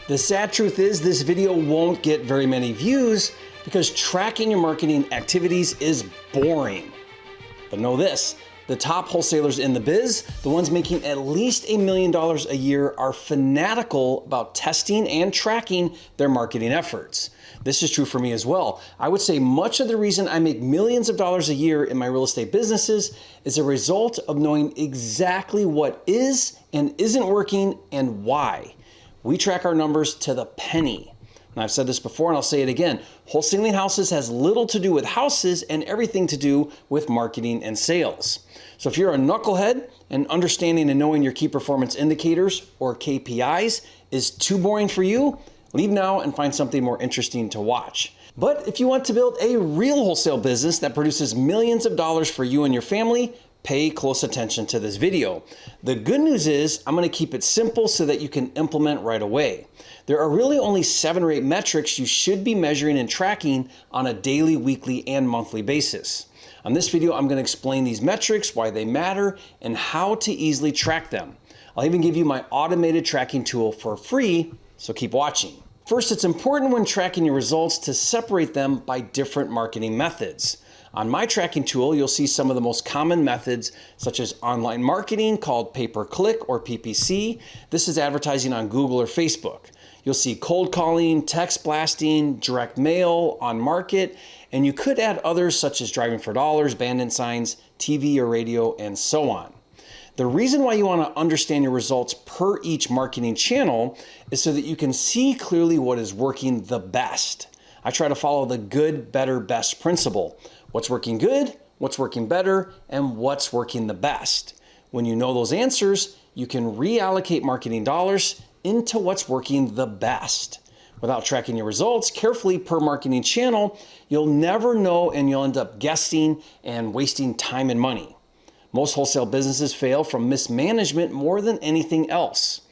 The sad truth is this video won't get very many views because tracking your marketing activities is boring. But know this, the top wholesalers in the biz, the ones making at least $1 million a year, are fanatical about testing and tracking their marketing efforts. This is true for me as well. I would say much of the reason I make millions of dollars a year in my real estate businesses is a result of knowing exactly what is and isn't working and why. We track our numbers to the penny. And I've said this before and I'll say it again. Wholesaling houses has little to do with houses and everything to do with marketing and sales. So if you're a knucklehead and understanding and knowing your key performance indicators or KPIs is too boring for you, leave now and find something more interesting to watch. But if you want to build a real wholesale business that produces millions of dollars for you and your family, pay close attention to this video. The good news is I'm going to keep it simple so that you can implement right away. There are really only 7 or 8 metrics you should be measuring and tracking on a daily, weekly, and monthly basis. On this video, I'm going to explain these metrics, why they matter, and how to easily track them. I'll even give you my automated tracking tool for free, so keep watching. First, it's important when tracking your results to separate them by different marketing methods. On my tracking tool, you'll see some of the most common methods, such as online marketing called pay-per-click or PPC. This is advertising on Google or Facebook. You'll see cold calling, text blasting, direct mail, on market, and you could add others such as driving for dollars, bandit signs, TV or radio, and so on. The reason why you want to understand your results per each marketing channel is so that you can see clearly what is working the best. I try to follow the good, better, best principle. What's working good, what's working better, and what's working the best. When you know those answers, you can reallocate marketing dollars into what's working the best. Without tracking your results carefully per marketing channel, you'll never know and you'll end up guessing and wasting time and money. Most wholesale businesses fail from mismanagement more than anything else.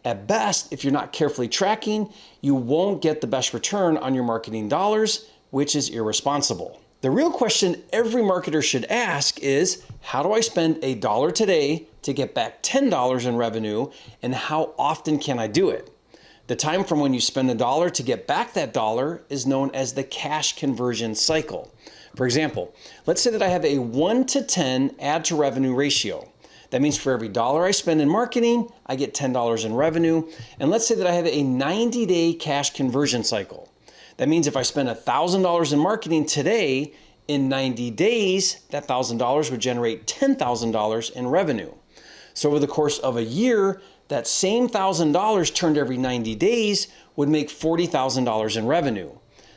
At best, if you're not carefully tracking, you won't get the best return on your marketing dollars, which is irresponsible. The real question every marketer should ask is, how do I spend $1 today to get back $10 in revenue, and how often can I do it? The time from when you spend $1 to get back that dollar is known as the cash conversion cycle. For example, let's say that I have a 1 to 10 add to revenue ratio. That means for every dollar I spend in marketing, I get $10 in revenue. And let's say that I have a 90-day cash conversion cycle. That means if I spend $1,000 in marketing today, in 90 days, that $1,000 would generate $10,000 in revenue. So over the course of a year, that same $1,000 turned every 90 days would make $40,000 in revenue.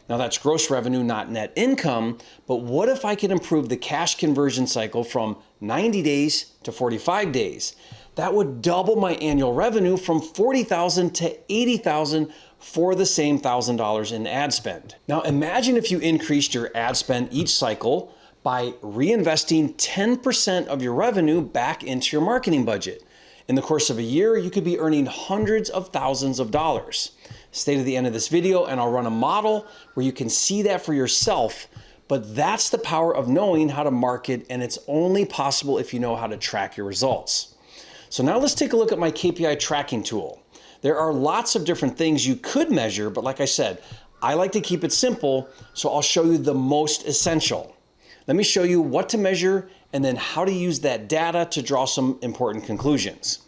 Now that's gross revenue, not net income, but what if I could improve the cash conversion cycle from 90 days to 45 days? That would double my annual revenue from $40,000 to $80,000 for the same $1,000 in ad spend. Now imagine if you increased your ad spend each cycle by reinvesting 10% of your revenue back into your marketing budget. In the course of a year, you could be earning hundreds of thousands of dollars. Stay to the end of this video and I'll run a model where you can see that for yourself, but that's the power of knowing how to market, and it's only possible if you know how to track your results. So now let's take a look at my KPI tracking tool. There are lots of different things you could measure, but like I said, I like to keep it simple, so I'll show you the most essential. Let me show you what to measure and then how to use that data to draw some important conclusions.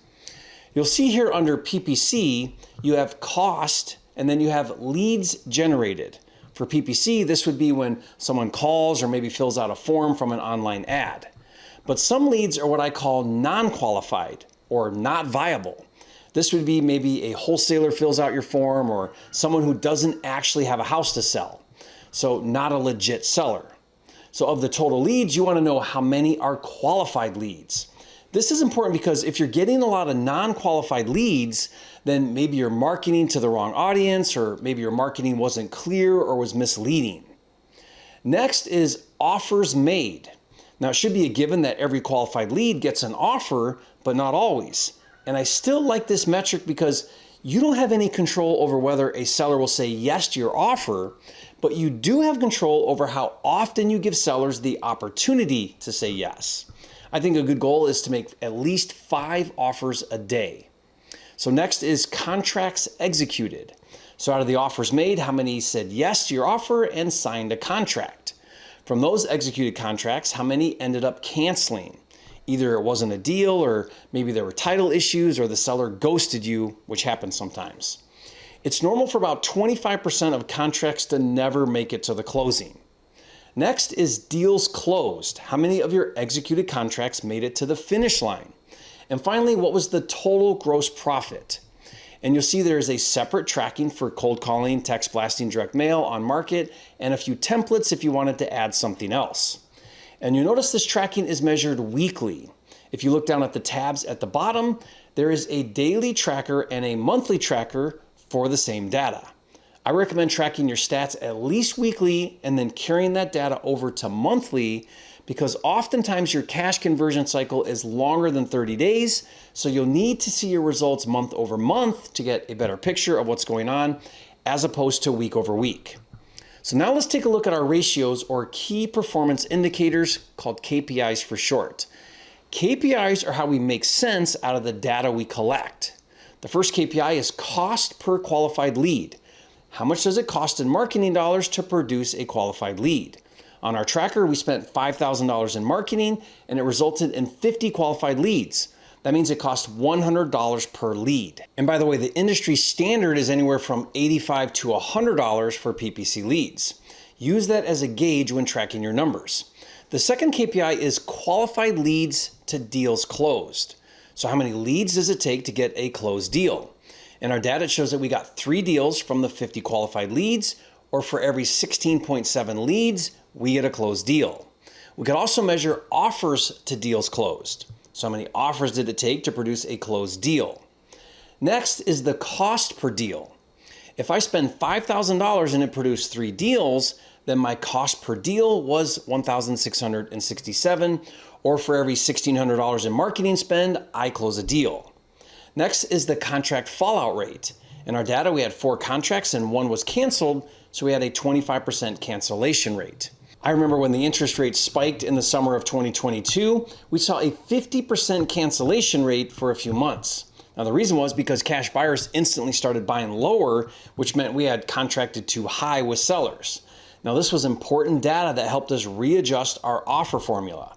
You'll see here under PPC, you have cost and then you have leads generated. For PPC, this would be when someone calls or maybe fills out a form from an online ad. But some leads are what I call non-qualified or not viable. This would be maybe a wholesaler fills out your form or someone who doesn't actually have a house to sell. So not a legit seller. So of the total leads, you want to know how many are qualified leads. This is important because if you're getting a lot of non-qualified leads, then maybe you're marketing to the wrong audience, or maybe your marketing wasn't clear or was misleading. Next is offers made. Now it should be a given that every qualified lead gets an offer, but not always. And I still like this metric because you don't have any control over whether a seller will say yes to your offer, but you do have control over how often you give sellers the opportunity to say yes. I think a good goal is to make at least 5 offers a day. So next is contracts executed. So out of the offers made, how many said yes to your offer and signed a contract? From those executed contracts, how many ended up canceling? Either it wasn't a deal, or maybe there were title issues, or the seller ghosted you, which happens sometimes. It's normal for about 25% of contracts to never make it to the closing. Next is deals closed. How many of your executed contracts made it to the finish line? And finally, what was the total gross profit? And you'll see there is a separate tracking for cold calling, text blasting, direct mail, on market, and a few templates if you wanted to add something else. And you notice this tracking is measured weekly. If you look down at the tabs at the bottom, there is a daily tracker and a monthly tracker for the same data. I recommend tracking your stats at least weekly and then carrying that data over to monthly, because oftentimes your cash conversion cycle is longer than 30 days, so you'll need to see your results month over month to get a better picture of what's going on, as opposed to week over week. So now let's take a look at our ratios, or key performance indicators, called KPIs for short. KPIs are how we make sense out of the data we collect. The first KPI is cost per qualified lead. How much does it cost in marketing dollars to produce a qualified lead? On our tracker, we spent $5,000 in marketing and it resulted in 50 qualified leads. That means it cost $100 per lead. And by the way, the industry standard is anywhere from $85 to $100 for PPC leads. Use that as a gauge when tracking your numbers. The second KPI is qualified leads to deals closed. So how many leads does it take to get a closed deal? In our data, it shows that we got 3 deals from the 50 qualified leads, or for every 16.7 leads, we get a closed deal. We could also measure offers to deals closed. So how many offers did it take to produce a closed deal? Next is the cost per deal. If I spend $5,000 and it produced 3 deals, then my cost per deal was $1,667, or for every $1,600 in marketing spend, I close a deal. Next is the contract fallout rate. In our data, we had 4 contracts and 1 was canceled, so we had a 25% cancellation rate. I remember when the interest rate spiked in the summer of 2022, we saw a 50% cancellation rate for a few months. Now the reason was because cash buyers instantly started buying lower, which meant we had contracted too high with sellers. Now this was important data that helped us readjust our offer formula.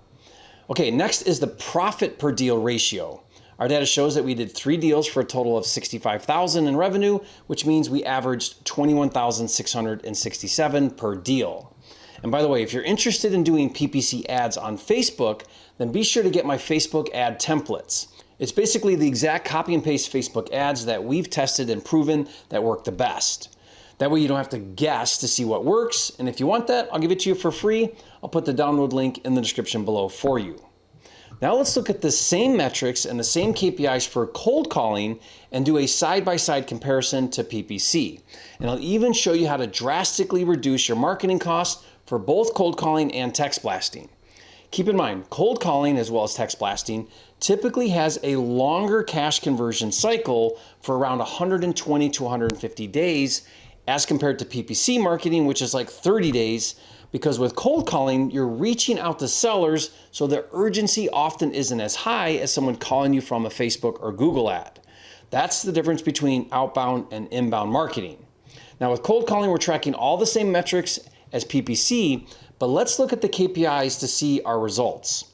Okay, next is the profit per deal ratio. Our data shows that we did 3 deals for a total of $65,000 in revenue, which means we averaged $21,667 per deal. And by the way, if you're interested in doing PPC ads on Facebook, then be sure to get my Facebook ad templates. It's basically the exact copy and paste Facebook ads that we've tested and proven that work the best. That way you don't have to guess to see what works. And if you want that, I'll give it to you for free. I'll put the download link in the description below for you. Now let's look at the same metrics and the same KPIs for cold calling and do a side-by-side comparison to PPC. And I'll even show you how to drastically reduce your marketing costs for both cold calling and text blasting. Keep in mind, cold calling as well as text blasting typically has a longer cash conversion cycle for around 120 to 150 days as compared to PPC marketing, which is like 30 days, because with cold calling, you're reaching out to sellers, so the urgency often isn't as high as someone calling you from a Facebook or Google ad. That's the difference between outbound and inbound marketing. Now with cold calling, we're tracking all the same metrics as PPC, but let's look at the KPIs to see our results.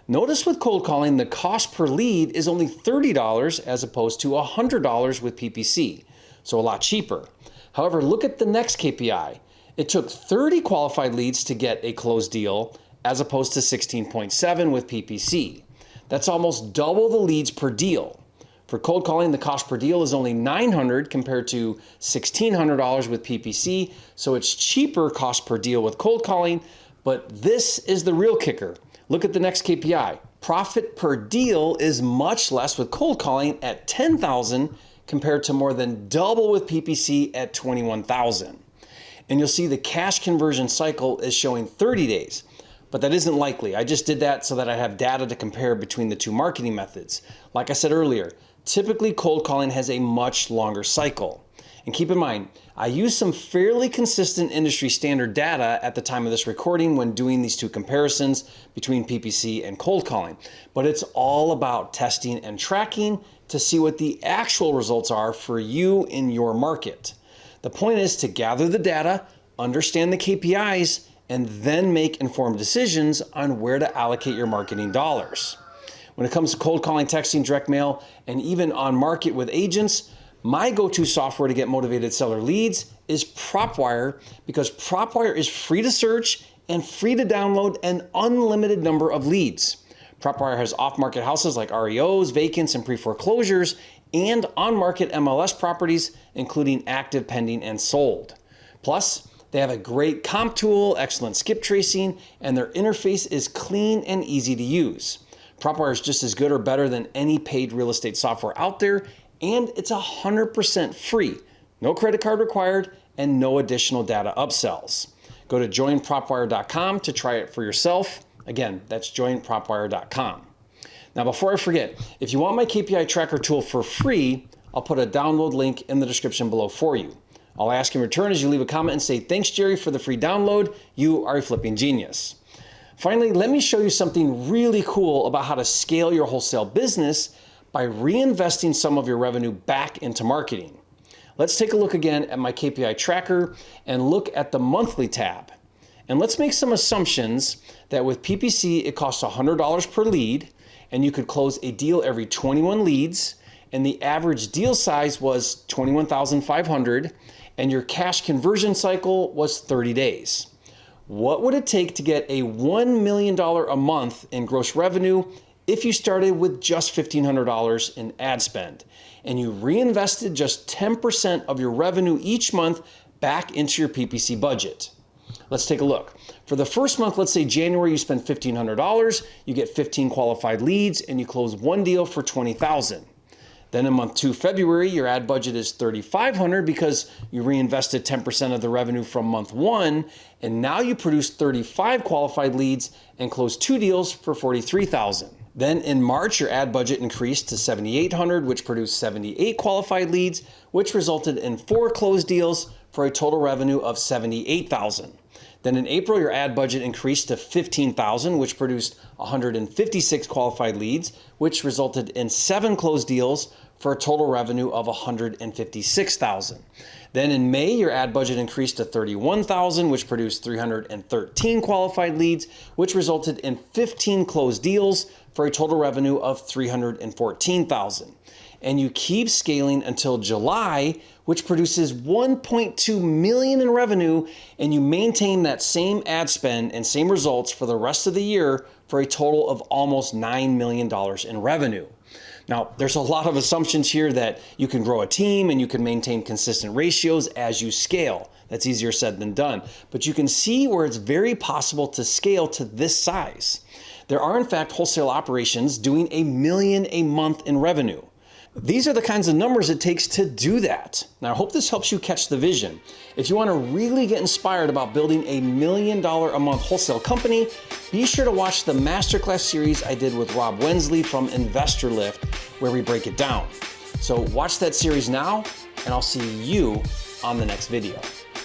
Notice with cold calling, the cost per lead is only $30 as opposed to $100 with PPC, so a lot cheaper. However, look at the next KPI. It took 30 qualified leads to get a closed deal as opposed to 16.7 with PPC. That's almost double the leads per deal. For cold calling, the cost per deal is only $900 compared to $1,600 with PPC, so it's cheaper cost per deal with cold calling, but this is the real kicker. Look at the next KPI. Profit per deal is much less with cold calling at $10,000 compared to more than double with PPC at $21,000. And you'll see the cash conversion cycle is showing 30 days, but that isn't likely. I just did that so that I have data to compare between the 2 marketing methods. Like I said earlier, typically cold calling has a much longer cycle. And keep in mind, I used some fairly consistent industry standard data at the time of this recording when doing these 2 comparisons between PPC and cold calling. But it's all about testing and tracking, to see what the actual results are for you in your market. The point is to gather the data, understand the KPIs, and then make informed decisions on where to allocate your marketing dollars. When it comes to cold calling, texting, direct mail, and even on market with agents, my go-to software to get motivated seller leads is Propwire, because Propwire is free to search and free to download an unlimited number of leads. Propwire has off-market houses like REOs, vacants, and pre-foreclosures, and on-market MLS properties, including active, pending, and sold. Plus, they have a great comp tool, excellent skip tracing, and their interface is clean and easy to use. Propwire is just as good or better than any paid real estate software out there, and it's 100% free. No credit card required and no additional data upsells. Go to joinpropwire.com to try it for yourself. Again, that's joinpropwire.com. Now, before I forget, if you want my KPI tracker tool for free, I'll put a download link in the description below for you. I'll ask in return as you leave a comment and say, thanks, Jerry, for the free download. You are a flipping genius. Finally, let me show you something really cool about how to scale your wholesale business by reinvesting some of your revenue back into marketing. Let's take a look again at my KPI tracker and look at the monthly tab. And let's make some assumptions that with PPC, it costs $100 per lead, and you could close a deal every 21 leads, and the average deal size was $21,500, and your cash conversion cycle was 30 days. What would it take to get a $1 million a month in gross revenue if you started with just $1,500 in ad spend and you reinvested just 10% of your revenue each month back into your PPC budget? Let's take a look. For the first month, let's say January, you spend $1,500, you get 15 qualified leads, and you close one deal for $20,000. Then in month 2, February, your ad budget is $3,500 because you reinvested 10% of the revenue from month 1, and now you produce 35 qualified leads and close 2 deals for $43,000. Then in March, your ad budget increased to $7,800, which produced 78 qualified leads, which resulted in 4 closed deals for a total revenue of $78,000. Then in April, your ad budget increased to $15,000, which produced 156 qualified leads, which resulted in 7 closed deals for a total revenue of $156,000. Then in May, your ad budget increased to $31,000, which produced 313 qualified leads, which resulted in 15 closed deals for a total revenue of $314,000. And you keep scaling until July, which produces $1.2 million in revenue, and you maintain that same ad spend and same results for the rest of the year for a total of almost $9 million in revenue. Now, there's a lot of assumptions here that you can grow a team and you can maintain consistent ratios as you scale. That's easier said than done. But you can see where it's very possible to scale to this size. There are, in fact, wholesale operations doing $1 million a month in revenue. These are the kinds of numbers it takes to do that. Now, I hope this helps you catch the vision. If you want to really get inspired about building $1 million a month wholesale company, be sure to watch the masterclass series I did with Rob Wensley from Investor Lift, where we break it down. So watch that series now, and I'll see you on the next video.